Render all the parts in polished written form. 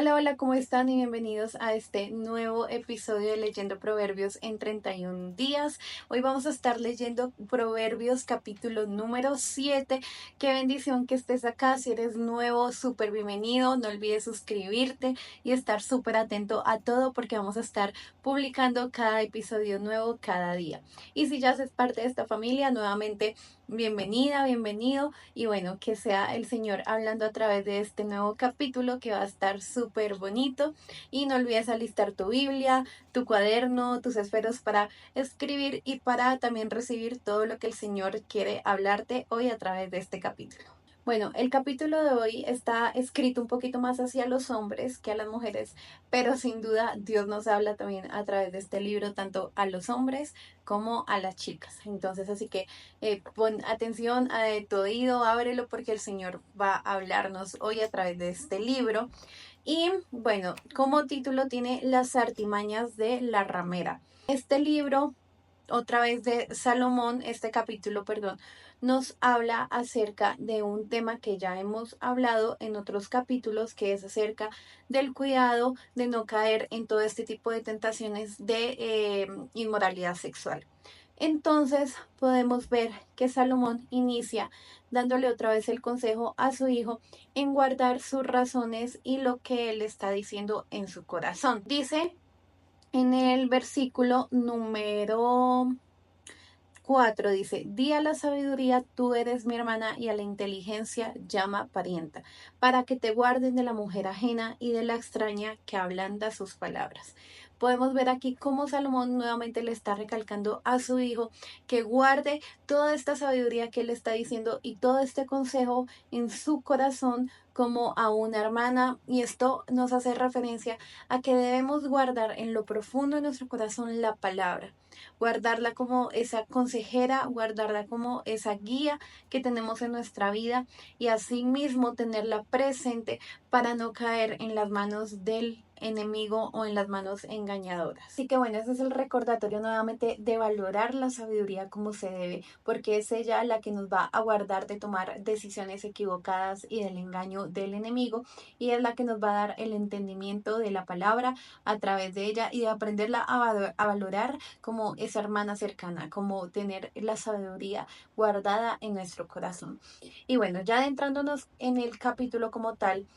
Hola, hola, ¿cómo están? Y bienvenidos a este nuevo episodio de Leyendo Proverbios en 31 días. Hoy vamos a estar leyendo Proverbios capítulo número 7. Qué bendición que estés acá. Si eres nuevo, súper bienvenido. No olvides suscribirte y estar súper atento a todo porque vamos a estar publicando cada episodio nuevo cada día. Y si ya haces parte de esta familia, nuevamente bienvenida, bienvenido. Y bueno, que sea el Señor hablando a través de este nuevo capítulo que va a estar súper bonito. Y no olvides alistar tu Biblia, tu cuaderno, tus esferos para escribir y para también recibir todo lo que el Señor quiere hablarte hoy a través de este capítulo. Bueno, el capítulo de hoy está escrito un poquito más hacia los hombres que a las mujeres, pero sin duda Dios nos habla también a través de este libro tanto a los hombres como a las chicas. Entonces, así que pon atención a tu oído, ábrelo porque el Señor va a hablarnos hoy a través de este libro. Y bueno, como título tiene Las artimañas de la ramera. Este libro otra vez de Salomón, este capítulo, perdón, nos habla acerca de un tema que ya hemos hablado en otros capítulos, que es acerca del cuidado de no caer en todo este tipo de tentaciones de inmoralidad sexual. Entonces podemos ver que Salomón inicia dándole otra vez el consejo a su hijo en guardar sus razones y lo que él está diciendo en su corazón. Dice en el versículo número 4 dice, di a la sabiduría, tú eres mi hermana, y a la inteligencia llama parienta, para que te guarden de la mujer ajena y de la extraña que ablanda sus palabras. Podemos ver aquí cómo Salomón nuevamente le está recalcando a su hijo que guarde toda esta sabiduría que él está diciendo y todo este consejo en su corazón como a una hermana, y esto nos hace referencia a que debemos guardar en lo profundo de nuestro corazón la palabra, guardarla como esa consejera, guardarla como esa guía que tenemos en nuestra vida y asimismo tenerla presente para no caer en las manos del enemigo o en las manos engañadoras. Así que bueno, ese es el recordatorio nuevamente de valorar la sabiduría como se debe, porque es ella la que nos va a guardar de tomar decisiones equivocadas y del engaño del enemigo, y es la que nos va a dar el entendimiento de la palabra a través de ella y de aprenderla a valorar como esa hermana cercana, como tener la sabiduría guardada en nuestro corazón. Y bueno, ya adentrándonos en el capítulo como tal,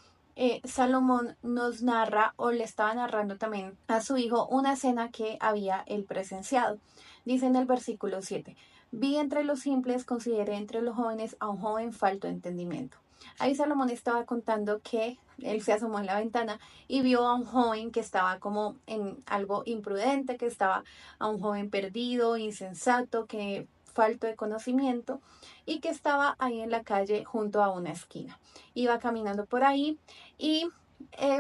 Salomón nos narra o le estaba narrando también a su hijo una escena que había él presenciado. Dice en el versículo 7, vi entre los simples, consideré entre los jóvenes a un joven falto de entendimiento. Ahí Salomón estaba contando que él se asomó en la ventana y vio a un joven que estaba como en algo imprudente, que estaba a un joven perdido, insensato, que falto de conocimiento y que estaba ahí en la calle junto a una esquina. Iba caminando por ahí y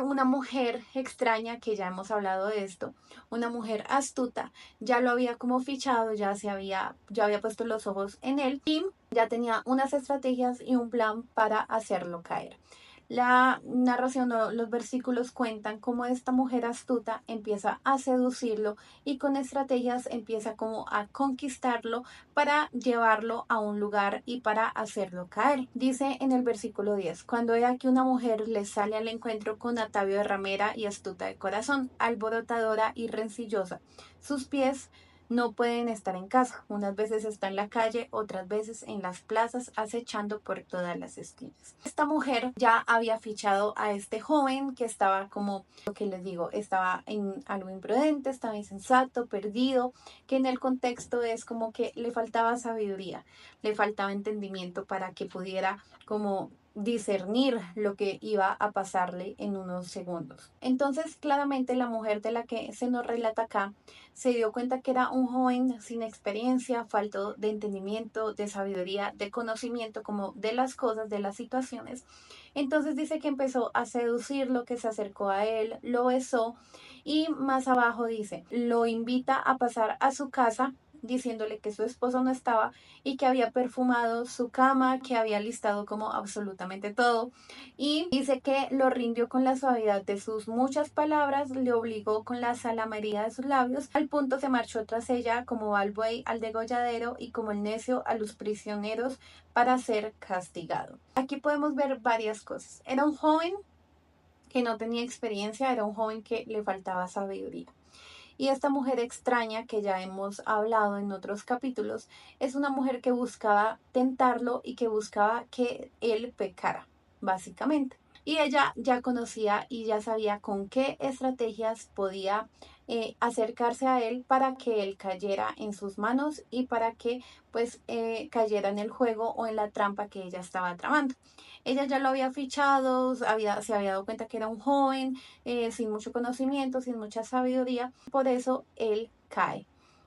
una mujer extraña, que ya hemos hablado de esto, una mujer astuta, ya lo había como fichado, ya había puesto los ojos en él y ya tenía unas estrategias y un plan para hacerlo caer. La narración o los versículos cuentan cómo esta mujer astuta empieza a seducirlo y con estrategias empieza como a conquistarlo para llevarlo a un lugar y para hacerlo caer. Dice en el versículo 10, cuando he aquí una mujer le sale al encuentro con atavio de ramera y astuta de corazón, alborotadora y rencillosa. Sus pies no pueden estar en casa. Unas veces está en la calle, otras veces en las plazas, acechando por todas las esquinas. Esta mujer ya había fichado a este joven que estaba como, lo que les digo, estaba en algo imprudente, estaba insensato, perdido, que en el contexto es como que le faltaba sabiduría, le faltaba entendimiento para que pudiera como discernir lo que iba a pasarle en unos segundos. Entonces, claramente la mujer de la que se nos relata acá se dio cuenta que era un joven sin experiencia, falto de entendimiento, de sabiduría, de conocimiento como de las cosas, de las situaciones. Entonces dice que empezó a seducirlo, que se acercó a él, lo besó y más abajo dice, lo invita a pasar a su casa diciéndole que su esposo no estaba y que había perfumado su cama, que había listado como absolutamente todo, y dice que lo rindió con la suavidad de sus muchas palabras, le obligó con la salamería de sus labios, al punto se marchó tras ella como va el buey al degolladero y como el necio a los prisioneros para ser castigado. Aquí podemos ver varias cosas. Era un joven que no tenía experiencia, era un joven que le faltaba sabiduría. Y esta mujer extraña, que ya hemos hablado en otros capítulos, es una mujer que buscaba tentarlo y que buscaba que él pecara, básicamente. Y ella ya conocía y ya sabía con qué estrategias podía acercarse a él para que él cayera en sus manos y para que pues cayera en el juego o en la trampa que ella estaba tramando. Ella ya lo había fichado, se había dado cuenta que era un joven sin mucho conocimiento, sin mucha sabiduría, por eso él cae.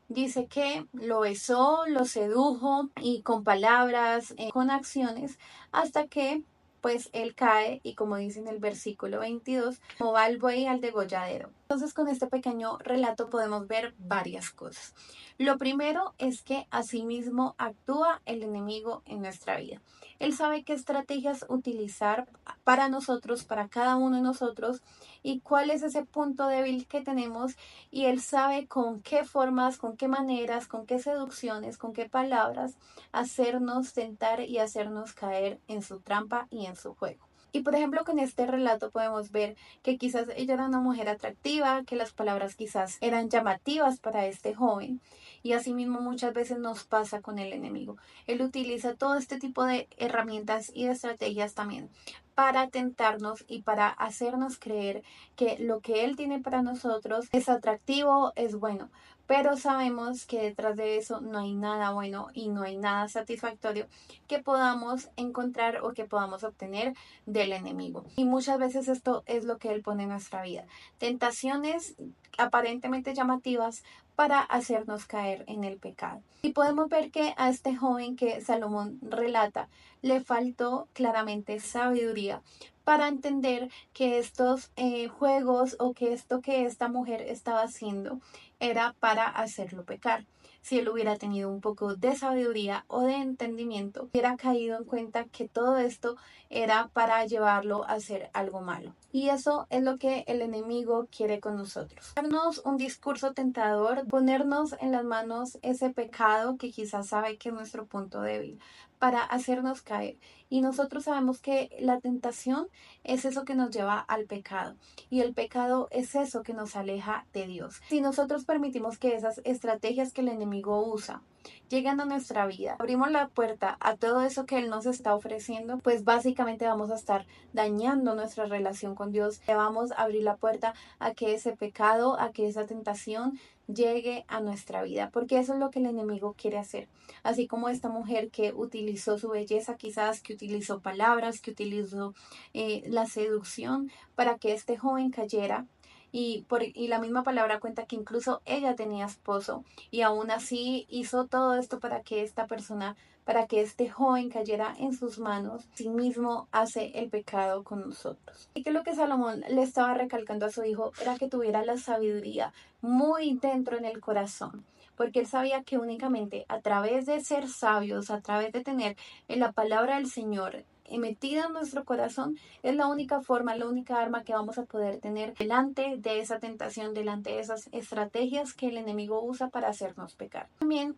Dice que lo besó, lo sedujo y con palabras, con acciones, hasta que pues él cae y como dice en el versículo 22, como va el buey al degolladero. Entonces con este pequeño relato podemos ver varias cosas. Lo primero es que asimismo actúa el enemigo en nuestra vida. Él sabe qué estrategias utilizar para nosotros, para cada uno de nosotros, y cuál es ese punto débil que tenemos, y él sabe con qué formas, con qué maneras, con qué seducciones, con qué palabras hacernos tentar y hacernos caer en su trampa y en su juego. Y por ejemplo, con este relato podemos ver que quizás ella era una mujer atractiva, que las palabras quizás eran llamativas para este joven. Y asimismo muchas veces nos pasa con el enemigo. Él utiliza todo este tipo de herramientas y de estrategias también para tentarnos y para hacernos creer que lo que Él tiene para nosotros es atractivo, es bueno. Pero sabemos que detrás de eso no hay nada bueno y no hay nada satisfactorio que podamos encontrar o que podamos obtener del enemigo. Y muchas veces esto es lo que él pone en nuestra vida. Tentaciones aparentemente llamativas para hacernos caer en el pecado. Y podemos ver que a este joven que Salomón relata le faltó claramente sabiduría para entender que estos juegos o que esto que esta mujer estaba haciendo era para hacerlo pecar. Si él hubiera tenido un poco de sabiduría o de entendimiento, hubiera caído en cuenta que todo esto era para llevarlo a hacer algo malo. Y eso es lo que el enemigo quiere con nosotros. Darnos un discurso tentador, ponernos en las manos ese pecado que quizás sabe que es nuestro punto débil, para hacernos caer. Y nosotros sabemos que la tentación es eso que nos lleva al pecado. Y el pecado es eso que nos aleja de Dios. Si nosotros permitimos que esas estrategias que el enemigo usa lleguen a nuestra vida, abrimos la puerta a todo eso que Él nos está ofreciendo, pues básicamente vamos a estar dañando nuestra relación con Dios. Le vamos a abrir la puerta a que ese pecado, a que esa tentación llegue a nuestra vida, porque eso es lo que el enemigo quiere hacer. Así como esta mujer que utilizó su belleza, quizás que utilizó palabras, que utilizó la seducción para que este joven cayera. Y la misma palabra cuenta que incluso ella tenía esposo y aún así hizo todo esto para que esta persona, para que este joven cayera en sus manos. Sí mismo hace el pecado con nosotros. Y que lo que Salomón le estaba recalcando a su hijo era que tuviera la sabiduría muy dentro en el corazón, porque él sabía que únicamente a través de ser sabios, a través de tener la palabra del Señor metida en nuestro corazón, es la única forma, la única arma que vamos a poder tener delante de esa tentación, delante de esas estrategias que el enemigo usa para hacernos pecar. También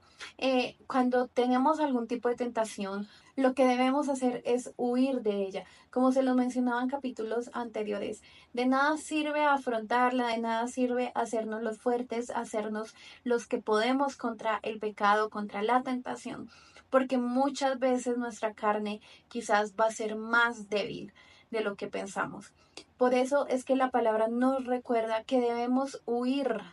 cuando tenemos algún tipo de tentación, lo que debemos hacer es huir de ella, como se lo mencionaba en capítulos anteriores. De nada sirve afrontarla, de nada sirve hacernos los fuertes, hacernos los que podemos contra el pecado, contra la tentación, porque muchas veces nuestra carne quizás va a ser más débil de lo que pensamos. Por eso es que la palabra nos recuerda que debemos huir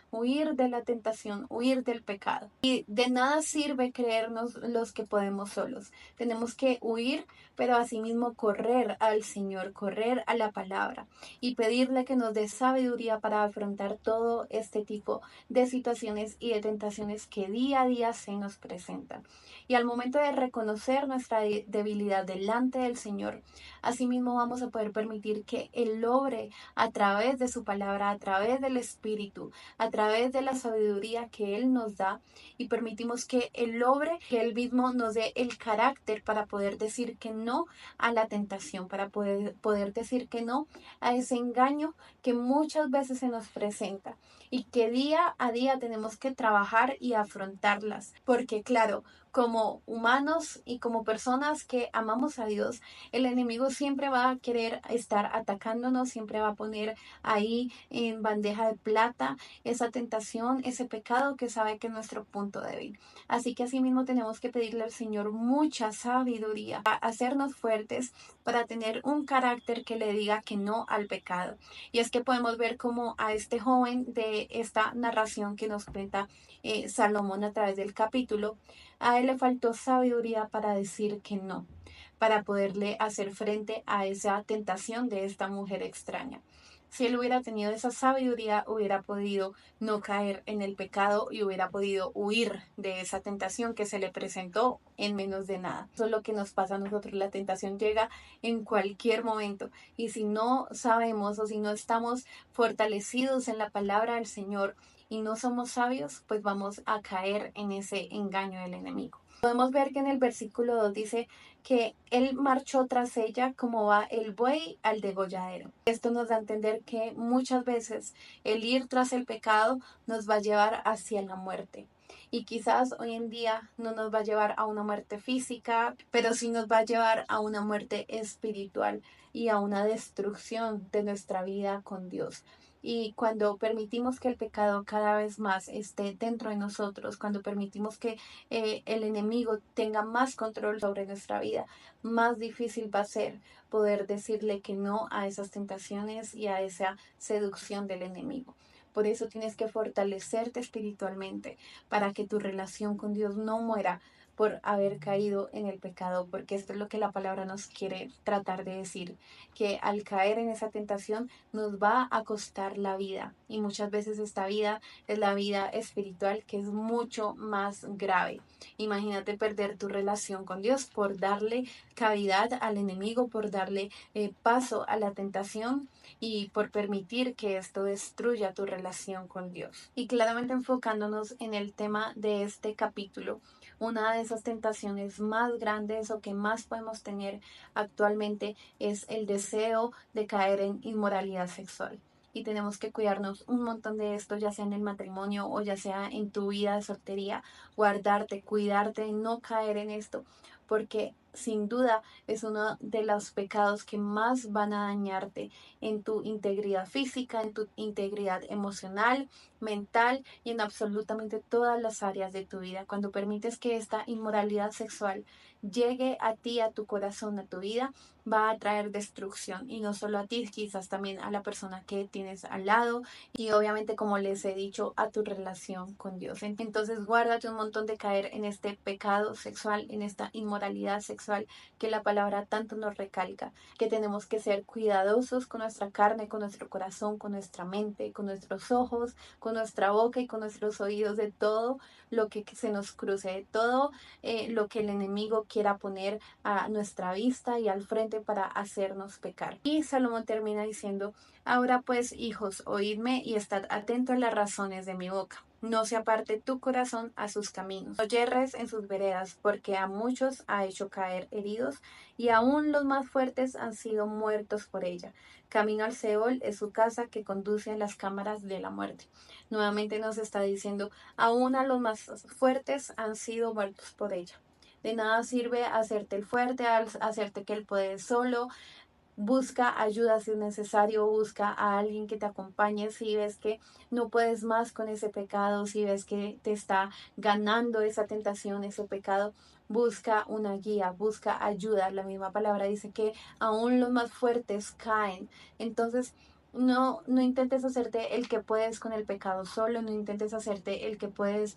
de la tentación, huir del pecado. Y de nada sirve creernos los que podemos solos. Tenemos que huir, pero asimismo correr al Señor, correr a la palabra y pedirle que nos dé sabiduría para afrontar todo este tipo de situaciones y de tentaciones que día a día se nos presentan. Y al momento de reconocer nuestra debilidad delante del Señor, asimismo vamos a poder permitir que Él obre a través de su palabra, a través del Espíritu, a través de la sabiduría que Él nos da, y permitimos que Él obre, que Él mismo nos dé el carácter para poder decir que no a la tentación, para poder decir que no a ese engaño que muchas veces se nos presenta y que día a día tenemos que trabajar y afrontarlas. Porque claro, como humanos y como personas que amamos a Dios, el enemigo siempre va a querer estar atacándonos, siempre va a poner ahí en bandeja de plata esa tentación, ese pecado que sabe que es nuestro punto débil. Así que asimismo tenemos que pedirle al Señor mucha sabiduría, a hacernos fuertes para tener un carácter que le diga que no al pecado. Y es que podemos ver como a este joven de esta narración que nos cuenta Salomón a través del capítulo, a él le faltó sabiduría para decir que no, para poderle hacer frente a esa tentación de esta mujer extraña. Si él hubiera tenido esa sabiduría, hubiera podido no caer en el pecado y hubiera podido huir de esa tentación que se le presentó en menos de nada. Eso es lo que nos pasa a nosotros. La tentación llega en cualquier momento. Y si no sabemos o si no estamos fortalecidos en la palabra del Señor y no somos sabios, pues vamos a caer en ese engaño del enemigo. Podemos ver que en el versículo 2 dice que él marchó tras ella como va el buey al degolladero. Esto nos da a entender que muchas veces el ir tras el pecado nos va a llevar hacia la muerte. Y quizás hoy en día no nos va a llevar a una muerte física, pero sí nos va a llevar a una muerte espiritual y a una destrucción de nuestra vida con Dios. Y cuando permitimos que el pecado cada vez más esté dentro de nosotros, cuando permitimos que el enemigo tenga más control sobre nuestra vida, más difícil va a ser poder decirle que no a esas tentaciones y a esa seducción del enemigo. Por eso tienes que fortalecerte espiritualmente para que tu relación con Dios no muera por haber caído en el pecado, porque esto es lo que la palabra nos quiere tratar de decir, que al caer en esa tentación nos va a costar la vida, y muchas veces esta vida es la vida espiritual, que es mucho más grave. Imagínate perder tu relación con Dios por darle cavidad al enemigo, por darle paso a la tentación y por permitir que esto destruya tu relación con Dios. Y claramente enfocándonos en el tema de este capítulo, una de esas tentaciones más grandes o que más podemos tener actualmente es el deseo de caer en inmoralidad sexual. Y tenemos que cuidarnos un montón de esto, ya sea en el matrimonio o ya sea en tu vida de soltería, guardarte, cuidarte, no caer en esto, porque sin duda es uno de los pecados que más van a dañarte en tu integridad física, en tu integridad emocional, mental y en absolutamente todas las áreas de tu vida. Cuando permites que esta inmoralidad sexual llegue a ti, a tu corazón, a tu vida, va a traer destrucción, y no solo a ti, quizás también a la persona que tienes al lado y obviamente, como les he dicho, a tu relación con Dios. Entonces guárdate un montón de caer en este pecado sexual, en esta inmoralidad sexual que la palabra tanto nos recalca, que tenemos que ser cuidadosos con nuestra carne, con nuestro corazón, con nuestra mente, con nuestros ojos, con nuestra boca y con nuestros oídos, de todo lo que se nos cruce, de todo lo que el enemigo quiera poner a nuestra vista y al frente para hacernos pecar. Y Salomón termina diciendo: ahora pues, hijos, oídme y estad atentos a las razones de mi boca. No se aparte tu corazón a sus caminos, no yerres en sus veredas, porque a muchos ha hecho caer heridos, y aún los más fuertes han sido muertos por ella. Camino al Seol es su casa, que conduce a las cámaras de la muerte. Nuevamente nos está diciendo, aún a los más fuertes han sido muertos por ella. De nada sirve hacerte el fuerte, hacerte que él puede solo. Busca ayuda si es necesario, busca a alguien que te acompañe si ves que no puedes más con ese pecado, si ves que te está ganando esa tentación, ese pecado. Busca una guía, busca ayuda. La misma palabra dice que aún los más fuertes caen. Entonces, no intentes hacerte el que puedes con el pecado solo, no intentes hacerte el que puedes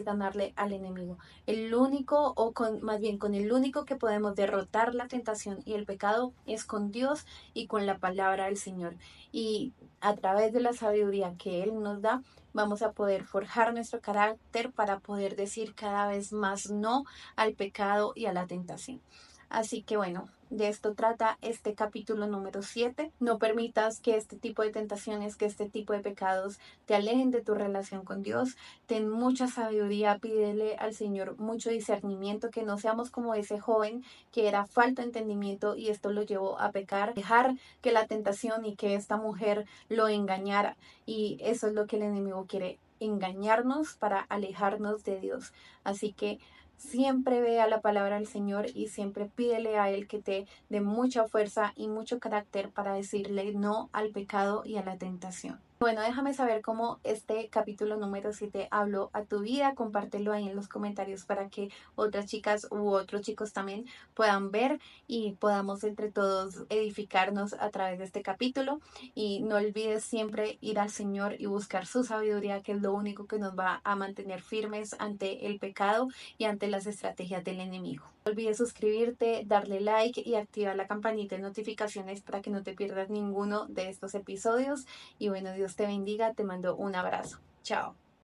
ganarle al enemigo. El único, o con, más bien con el único que podemos derrotar la tentación y el pecado es con Dios y con la palabra del Señor. Y a través de la sabiduría que Él nos da, vamos a poder forjar nuestro carácter para poder decir cada vez más no al pecado y a la tentación. Así que bueno, de esto trata este capítulo número 7. No permitas que este tipo de tentaciones, que este tipo de pecados te alejen de tu relación con Dios. Ten mucha sabiduría, pídele al Señor mucho discernimiento, que no seamos como ese joven que era falto de entendimiento y esto lo llevó a pecar, dejar que la tentación y que esta mujer lo engañara. Y eso es lo que el enemigo quiere, engañarnos para alejarnos de Dios. Así que Siempre ve a la palabra del Señor y siempre pídele a Él que te dé mucha fuerza y mucho carácter para decirle no al pecado y a la tentación. Bueno, déjame saber cómo este capítulo número 7 habló a tu vida. Compártelo ahí en los comentarios para que otras chicas u otros chicos también puedan ver y podamos entre todos edificarnos a través de este capítulo. Y no olvides siempre ir al Señor y buscar su sabiduría, que es lo único que nos va a mantener firmes ante el pecado y ante las estrategias del enemigo. No olvides suscribirte, darle like y activar la campanita de notificaciones para que no te pierdas ninguno de estos episodios. Y bueno, Dios te bendiga, te mando un abrazo. Chao.